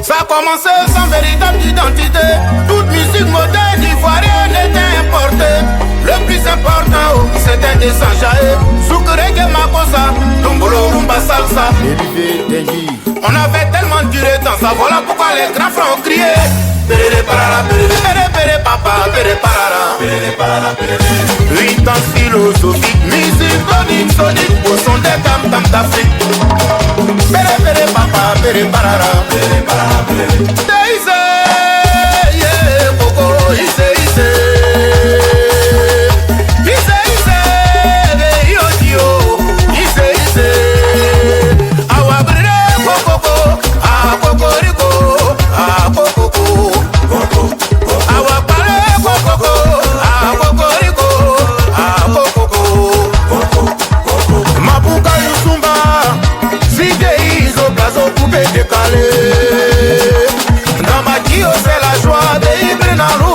Ça a commencé sans véritable identité. Toute musique moderne ivoirienne était importée. Le plus important, c'était des Sanjaé. Souk reggae makossa, tombolo rumba salsa. On avait tellement duré dans ça, voilà pourquoi les grands frères ont crié. Péré parara, péré papa, péré parara. 8 ans philosophique, musique tonique, sonique, au son des tam-tam d'Afrique. Péré papa, péré parara. Daisy, yeah, Coco, ise. Dans ma Kio c'est la joie de Brenalo.